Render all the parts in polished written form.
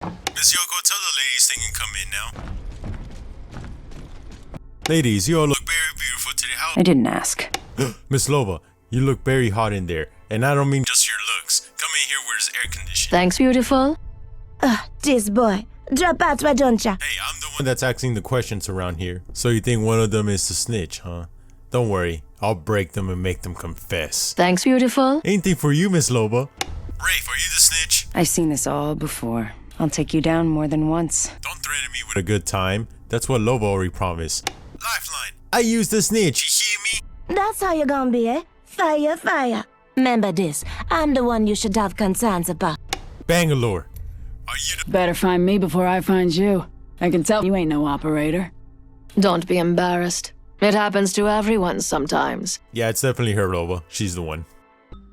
Miss Yoko, tell the ladies they can come in now. Ladies, you all look very beautiful today. I didn't ask. Miss Loba, you look very hot in there. And I don't mean just your looks. Come in here where there's air conditioning. Thanks, beautiful. This boy. Drop out, why don't ya? Hey, I'm the one that's asking the questions around here. So you think one of them is the snitch, huh? Don't worry, I'll break them and make them confess. Thanks, beautiful. Anything for you, Miss Loba. Wraith, are you the snitch? I've seen this all before. I'll take you down more than once. Don't threaten me with a good time. That's what Loba already promised. Lifeline, I used the snitch, you hear me? That's how you gonna be, eh? Fire, fire. Remember this, I'm the one you should have concerns about. Bangalore, are you the— Better find me before I find you. I can tell you ain't no operator. Don't be embarrassed. It happens to everyone sometimes. Yeah, it's definitely her, Loba. She's the one.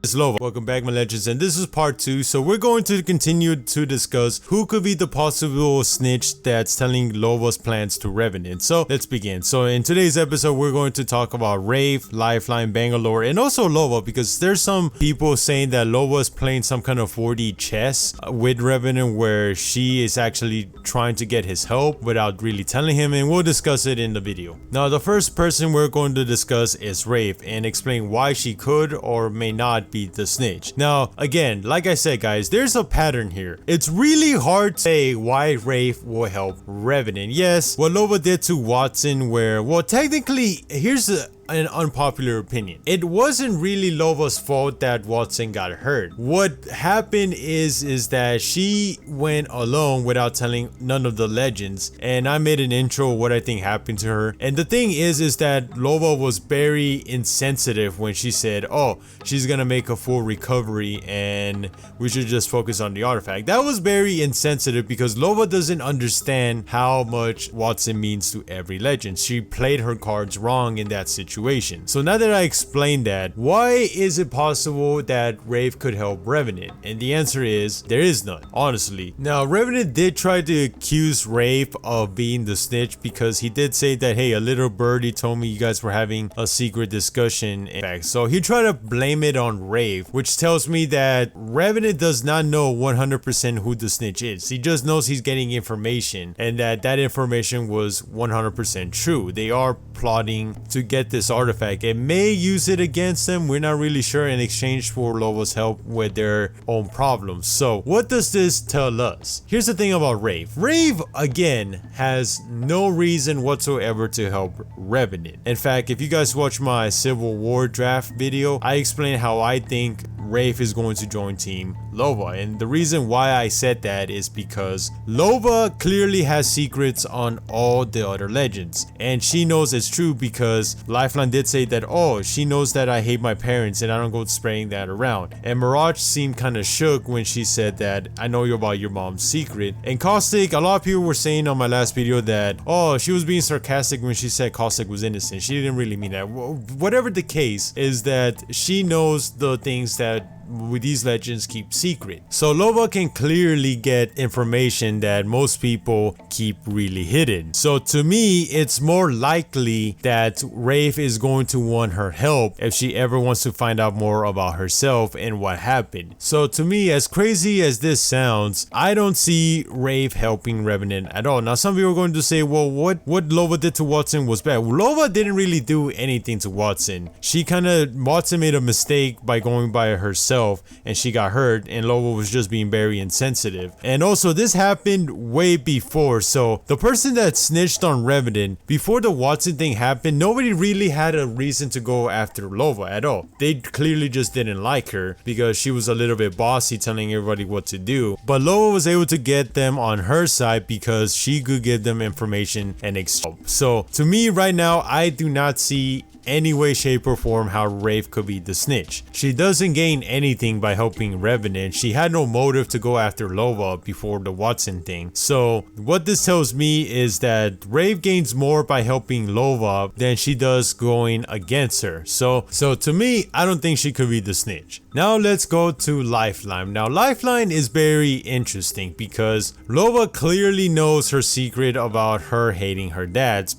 It's Loba. Welcome back, my legends, and this is part 2. So we're going to continue to discuss who could be the possible snitch that's telling Loba's plans to Revenant. So let's begin. So in today's episode, we're going to talk about Wraith, Lifeline, Bangalore, and also Loba, because there's some people saying that Loba's playing some kind of 4D chess with Revenant, where she is actually trying to get his help without really telling him, and we'll discuss it in the video. Now, the first person we're going to discuss is Wraith and explain why she could or may not be the snitch. Now, again, like I said, guys, there's a pattern here. It's really hard to say why Wraith will help Revenant. Yes, what Loba did to Wattson, where, well, technically, here's an unpopular opinion. It wasn't really Loba's fault that Wattson got hurt. What happened is that she went alone without telling none of the legends, and I made an intro of what I think happened to her. And the thing is that Loba was very insensitive when she said, oh, she's gonna make a full recovery and we should just focus on the artifact. That was very insensitive because Loba doesn't understand how much Wattson means to every legend. She played her cards wrong in that situation. So now that I explained that, why is it possible that Wraith could help Revenant? And the answer is, there is none, honestly. Now, Revenant did try to accuse Wraith of being the snitch because he did say that, hey, a little birdie told me you guys were having a secret discussion. In fact, so he tried to blame it on Wraith, which tells me that Revenant does not know 100% who the snitch is. He just knows he's getting information and that information was 100% true. They are plotting to get this artifact. It may use it against them, we're not really sure, in exchange for Loba's help with their own problems. So what does this tell us? Here's the thing about Wraith. Wraith, again, has no reason whatsoever to help Revenant. In fact, if you guys watch my Civil War draft video, I explain how I think Wraith is going to join Team Loba, and the reason why I said that is because Loba clearly has secrets on all the other legends, and she knows it's true because Lifeline did say that, oh, she knows that I hate my parents and I don't go spraying that around. And Mirage seemed kind of shook when she said that, I know about your mom's secret. And Caustic, a lot of people were saying on my last video that, oh, she was being sarcastic when she said Caustic was innocent. She didn't really mean that. Whatever the case is, that she knows the things that with these legends keep secret. So Loba can clearly get information that most people keep really hidden. So to me, it's more likely that Wraith is going to want her help if she ever wants to find out more about herself and what happened. So to me, as crazy as this sounds, I don't see Wraith helping Revenant at all. Now some people are going to say, well, what Loba did to Wattson was bad. Well, Loba didn't really do anything to Wattson. Wattson made a mistake by going by herself and she got hurt, and Loba was just being very insensitive. And also, this happened way before, so the person that snitched on Revenant before the Wattson thing happened, nobody really had a reason to go after Loba at all. They clearly just didn't like her because she was a little bit bossy, telling everybody what to do. But Loba was able to get them on her side because she could give them information and exchange. So to me right now, I do not see any way, shape, or form how Wraith could be the snitch. She doesn't gain anything by helping Revenant. She had no motive to go after Loba before the Wattson thing. So what this tells me is that Wraith gains more by helping Loba than she does going against her. So to me, I don't think she could be the snitch. Now let's go to Lifeline. Now Lifeline is very interesting because Loba clearly knows her secret about her hating her dads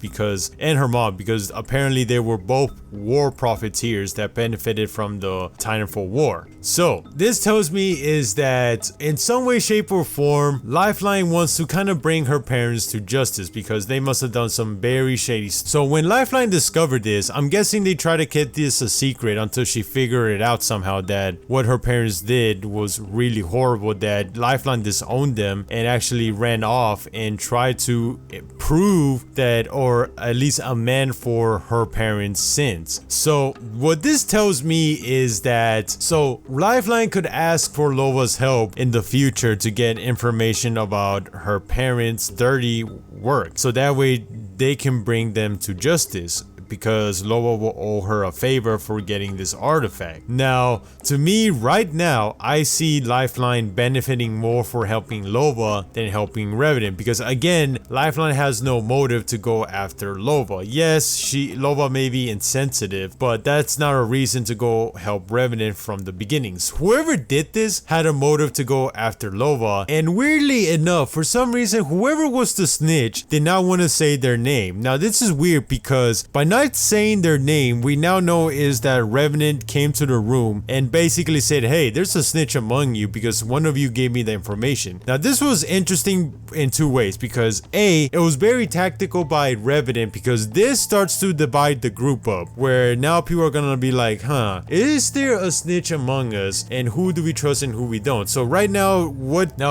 and her mom, because apparently they were both both war profiteers that benefited from the Titanfall war. So this tells me is that in some way, shape or form, Lifeline wants to kind of bring her parents to justice because they must have done some very shady stuff. So when Lifeline discovered this, I'm guessing they tried to keep this a secret until she figured it out somehow that what her parents did was really horrible, that Lifeline disowned them and actually ran off and tried to prove that, or at least amend for her parents' sins. So what this tells me is that, so Lifeline could ask for Loba's help in the future to get information about her parents' dirty work, so that way they can bring them to justice, because Loba will owe her a favor for getting this artifact. Now, to me right now, I see Lifeline benefiting more for helping Loba than helping Revenant, because again, Lifeline has no motive to go after Loba. Yes, Loba may be insensitive, but that's not a reason to go help Revenant from the beginnings. Whoever did this had a motive to go after Loba, and weirdly enough, for some reason, whoever was the snitch did not want to say their name. Now, this is weird because by not saying their name, we now know is that Revenant came to the room and basically said, hey, there's a snitch among you because one of you gave me the information. Now, this was interesting in two ways, because A, it was very tactical by Revenant, because this starts to divide the group up, where now people are gonna be like, huh, is there a snitch among us, and who do we trust and who we don't? So right now,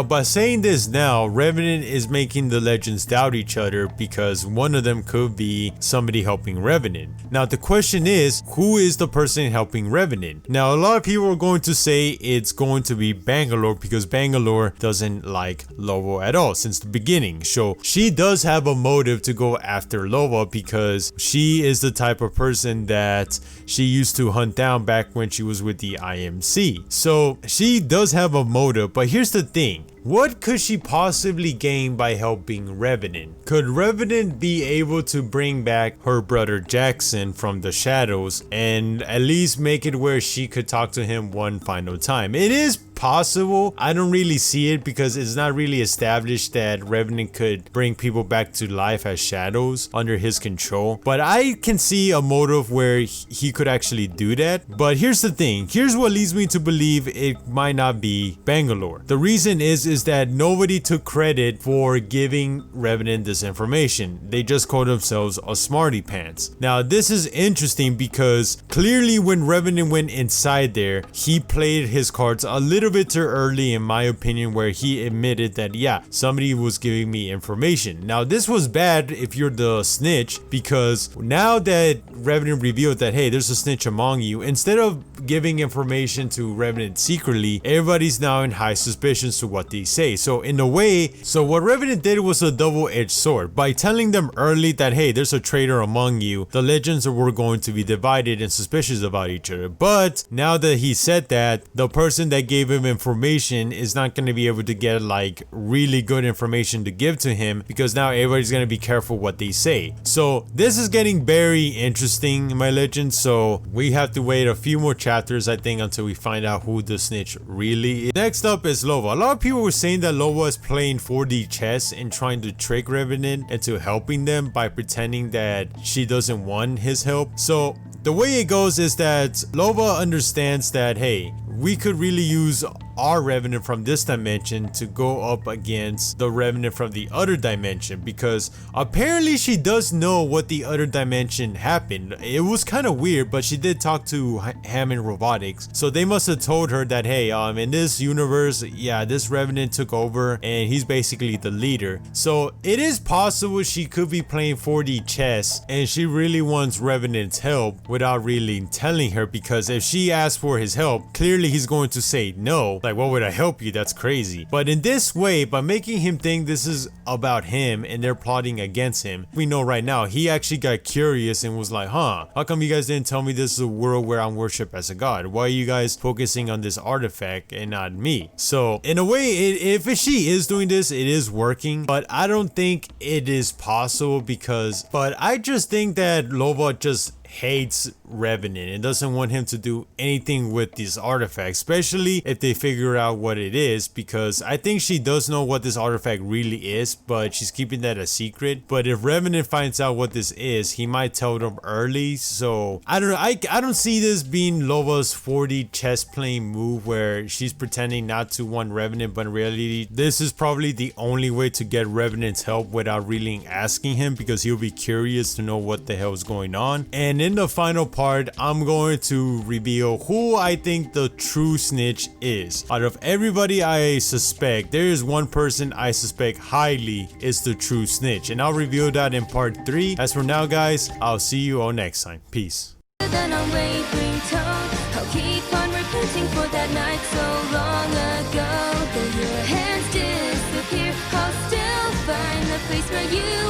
by saying this now, Revenant is making the legends doubt each other, because one of them could be somebody helping Revenant. Now the question is, who is the person helping Revenant? Now a lot of people are going to say it's going to be Bangalore, because Bangalore doesn't like Loba at all since the beginning. So she does have a motive to go after Loba, because she is the type of person that she used to hunt down back when she was with the IMC. So she does have a motive, but here's the thing. What could she possibly gain by helping Revenant? Could Revenant be able to bring back her brother Jackson from the shadows and at least make it where she could talk to him one final time? It is possible. I don't really see it because it's not really established that Revenant could bring people back to life as shadows under his control, but I can see a motive where he could actually do that. But here's the thing, here's what leads me to believe it might not be Bangalore. The reason is that nobody took credit for giving Revenant this information. They just called themselves a smarty pants. Now this is interesting because clearly when Revenant went inside there, he played his cards a little bit too early, in my opinion, where he admitted that, yeah, somebody was giving me information. Now this was bad if you're the snitch, because now that Revenant revealed that, hey, there's a snitch among you, instead of giving information to Revenant secretly, everybody's now in high suspicions to what they say. So in a way, so what Revenant did was a double-edged sword. By telling them early that, hey, there's a traitor among you, the legends were going to be divided and suspicious about each other. But now that he said that, the person that gave him information is not going to be able to get like really good information to give to him, because now everybody's going to be careful what they say. So this is getting very interesting, my legends. So we have to wait a few more chapters, I think, until we find out who the snitch really is. Next up is Loba. A lot of people were saying that Loba is playing 4D chess and trying to trick Revenant into helping them by pretending that she doesn't want his help. So the way it goes is that Loba understands that, hey, we could really use our Revenant from this dimension to go up against the Revenant from the other dimension, because apparently she does know what the other dimension happened. It was kind of weird, but she did talk to Hammond Robotics, so they must have told her that, hey, in this universe, yeah, this Revenant took over and he's basically the leader. So it is possible she could be playing 4D chess and she really wants Revenant's help without really telling her, because if she asks for his help, clearly he's going to say no. Like, what would I help you? That's crazy. But in this way, by making him think this is about him and they're plotting against him, we know right now he actually got curious and was like, huh, how come you guys didn't tell me this is a world where I'm worshipped as a god? Why are you guys focusing on this artifact and not me? So in a way, if she is doing this, it is working, but I don't think it is possible, because, but I just think that Loba just hates Revenant and doesn't want him to do anything with these artifacts, especially if they figure out what it is, because I think she does know what this artifact really is, but she's keeping that a secret. But if Revenant finds out what this is, he might tell them early. So I don't know. I don't see this being Loba's 4D chess playing move where she's pretending not to want Revenant, but in reality this is probably the only way to get Revenant's help without really asking him, because he'll be curious to know what the hell is going on. And in the final part, I'm going to reveal who I think the true Snitch is. Out of everybody I suspect, there is one person I suspect highly is the true Snitch, and I'll reveal that in part 3. As for now guys, I'll see you all next time. Peace. Than a wavering tone, I'll keep on repenting for that night so long ago. Though your hands disappear, I'll still find the place where you